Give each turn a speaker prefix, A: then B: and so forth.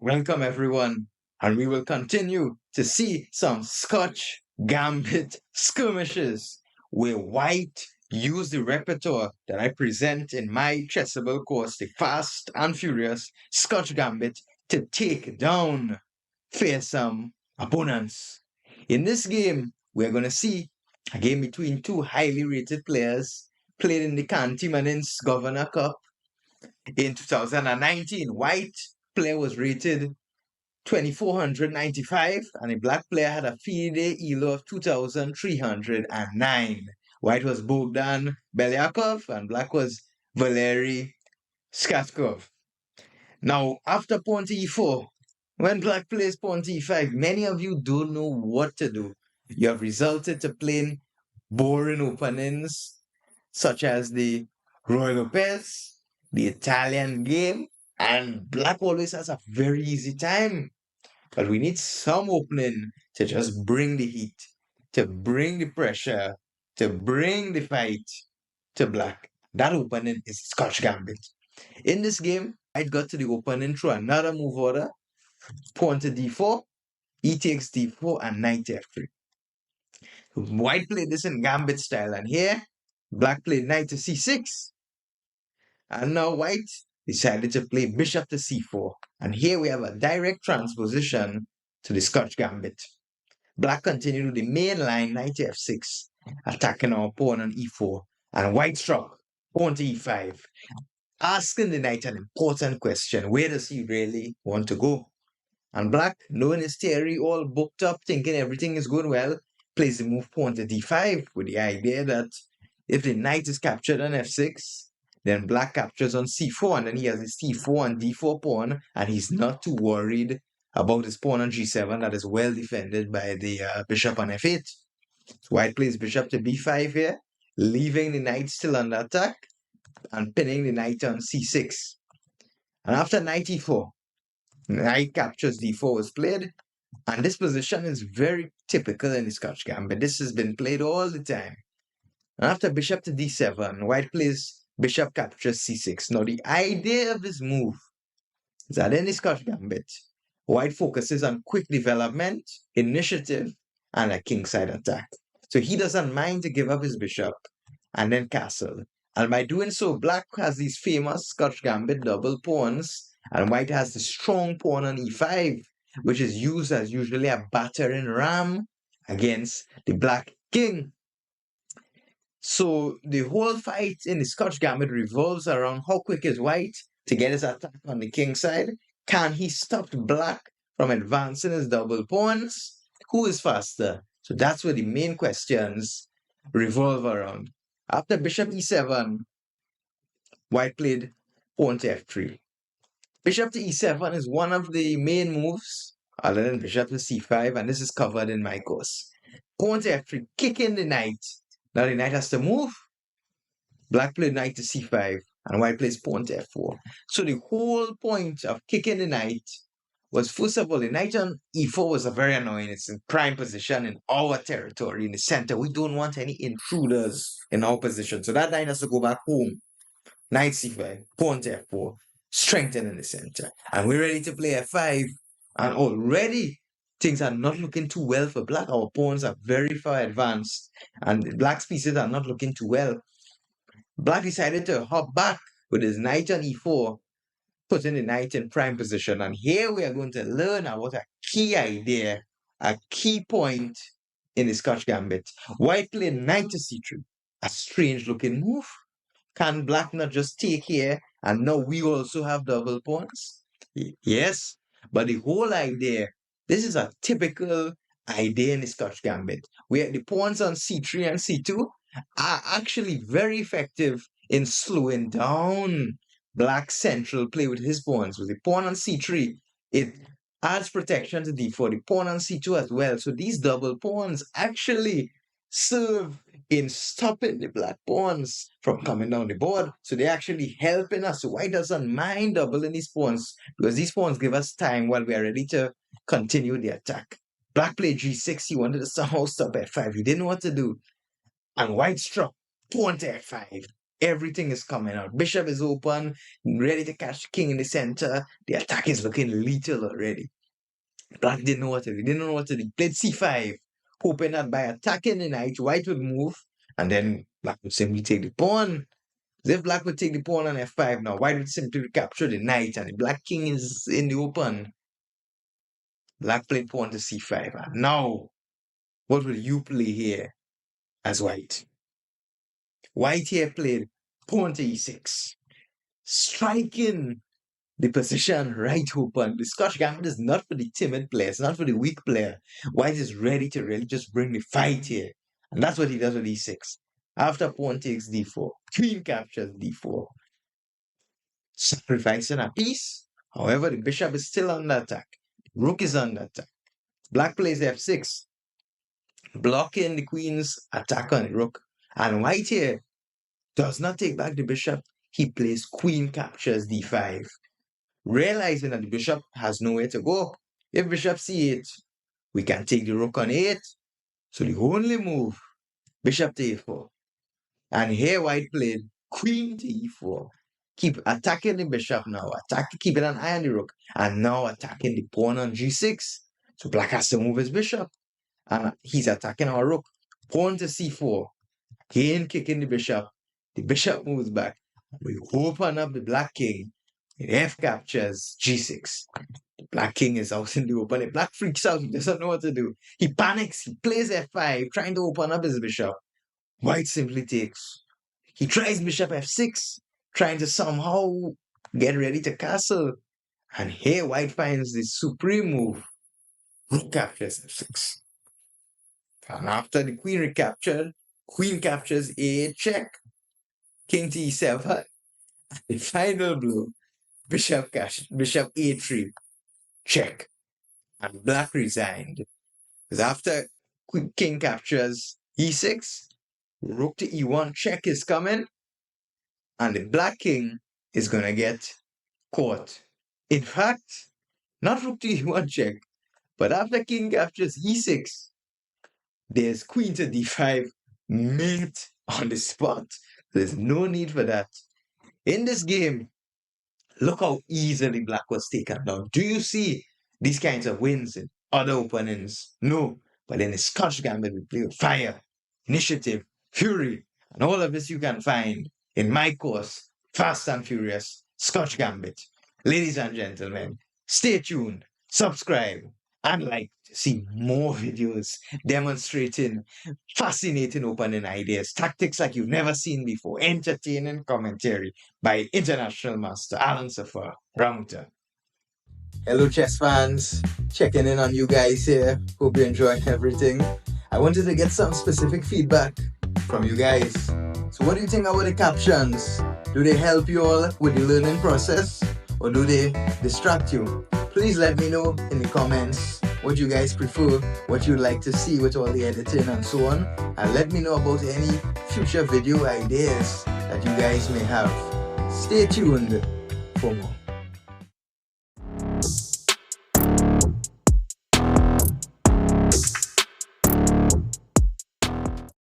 A: Welcome everyone, and we will continue to see some Scotch Gambit skirmishes where white use the repertoire that I present in my chessable course, the Fast and Furious Scotch Gambit, to take down fearsome opponents. In this game, we're going to see a game between two highly rated players played in the Canty Manins Governor Cup in 2019. White player was rated 2,495, and a black player had a FIDE ELO of 2,309. White was Bogdan Belyakov and black was Valery Skatkov. Now, after pawn to e4, when black plays pawn to e5, many of you don't know what to do. You have resulted to playing boring openings such as the Roy Lopez, the Italian game, and black always has a very easy time. But we need some opening to just bring the heat, to bring the pressure, to bring the fight to black. That opening is Scotch Gambit. In this game, White got to the opening through another move order, pawn to d4, e takes d4, and knight f3. White played this in Gambit style, and here, black played knight to c6. And now White decided to play bishop to c4. And here we have a direct transposition to the Scotch Gambit. Black continued with the main line, knight to f6, attacking our pawn on e4. And White struck pawn to e5, asking the knight an important question. Where does he really want to go? And black, knowing his theory, all booked up, thinking everything is going well, plays the move pawn to d5 with the idea that if the knight is captured on f6, then black captures on c4, and then he has his c4 and d4 pawn, and he's not too worried about his pawn on g7 that is well defended by the bishop on f8. So White plays bishop to b5 here, leaving the knight still under attack, and pinning the knight on c6. And after knight e4, knight captures d4 was played, and this position is very typical in the Scotch Gambit. This has been played all the time. And after bishop to d7, White plays bishop captures c6. Now, the idea of this move is that in the Scotch Gambit, White focuses on quick development, initiative, and a kingside attack. So he doesn't mind to give up his bishop and then castle. And by doing so, black has these famous Scotch Gambit double pawns, and White has the strong pawn on e5, which is used as usually a battering ram against the black king. So the whole fight in the Scotch Gambit revolves around how quick is White to get his attack on the king side. Can he stop black from advancing his double pawns? Who is faster? So that's where the main questions revolve around. After bishop e7, White played pawn to f3. Bishop to e7 is one of the main moves, other than bishop to c5, and this is covered in my course. Pawn to f3, kicking the knight. Now the knight has to move. Black played knight to c5, and White plays pawn to f4. So the whole point of kicking the knight was, first of all, the knight on e4 was a very annoying. It's in prime position in our territory, in the center. We don't want any intruders in our position. So that knight has to go back home. Knight c5, pawn to f4, strengthening the center. And we're ready to play f5, and already things are not looking too well for black. Our pawns are very far advanced, and black's pieces are not looking too well. Black decided to hop back with his knight on e4, putting the knight in prime position. And here we are going to learn about a key idea, a key point in the Scotch Gambit. White played knight to c3, a strange looking move. Can black not just take here, and now we also have double pawns? Yes, but the whole idea, this is a typical idea in the Scotch Gambit, where the pawns on c3 and c2 are actually very effective in slowing down black's central play with his pawns. With the pawn on c3, it adds protection to d4, the pawn on c2 as well. So these double pawns actually serve in stopping the black pawns from coming down the board. So they're actually helping us. So White doesn't mind doubling these pawns, because these pawns give us time while we are ready to continue the attack. Black played g6. He wanted to somehow stop f5. He didn't know what to do. And White struck pawn to f5. everything is coming out. Bishop is open, ready to catch the king in the center. The attack is looking lethal already. Black didn't know what to do. Didn't know what to do. Played c5, hoping that by attacking the knight, white would move, and then black would simply take the pawn. If black would take the pawn on f5 now, white would simply recapture the knight, and the black king is in the open. Black played pawn to c5. And now, what will you play here as white? White here played pawn to e6, striking the position right open. The Scotch Gambit is not for the timid player. It's not for the weak player. White is ready to really just bring the fight here. And that's what he does with e6. After pawn takes d4, queen captures d4, sacrificing a piece. However, the bishop is still under attack. Rook is under attack. Black plays f6, blocking the queen's attack on the rook. And white here does not take back the bishop. He plays queen captures d5, realizing that the bishop has nowhere to go. If bishop c8, we can take the rook on 8. So the only move, bishop to a4. And here white played queen to e4. Keep attacking the bishop now, keeping an eye on the rook, and now attacking the pawn on g6. So black has to move his bishop, and he's attacking our rook. Pawn to c4, again kicking the bishop. The bishop moves back. We open up the black king. It f captures g6. The black king is out in the open. The black freaks out. He doesn't know what to do. He panics. He plays f5, trying to open up his bishop. White simply takes. He tries bishop f6, trying to somehow get ready to castle. And here white finds the supreme move. Rook captures f6. And after the queen recaptured, queen captures a8 check. King to e7. The final blow. Bishop a3 check. And black resigned. Because after king captures e6, rook to e1 check is coming, and the black king is going to get caught. In fact, not rook to e1 check, but after king captures e6, there's queen to d5 mate on the spot. There's no need for that. In this game, look how easily black was taken down. Do you see these kinds of wins in other openings? No. But in the Scotch Gambit, we play with fire, initiative, fury, and all of this you can find in my course, Fast and Furious Scotch Gambit. Ladies and gentlemen, stay tuned, subscribe, and like to see more videos demonstrating fascinating opening ideas, tactics like you've never seen before, entertaining commentary by international master Alan Safa Ramuta. Hello chess fans, checking in on you guys here. Hope you're enjoying everything. I wanted to get some specific feedback from you guys. So what do you think about the captions? Do they help you all with the learning process, or do they distract you? Please let me know in the comments what you guys prefer, what you'd like to see with all the editing and so on, and let me know about any future video ideas that you guys may have. Stay tuned for more.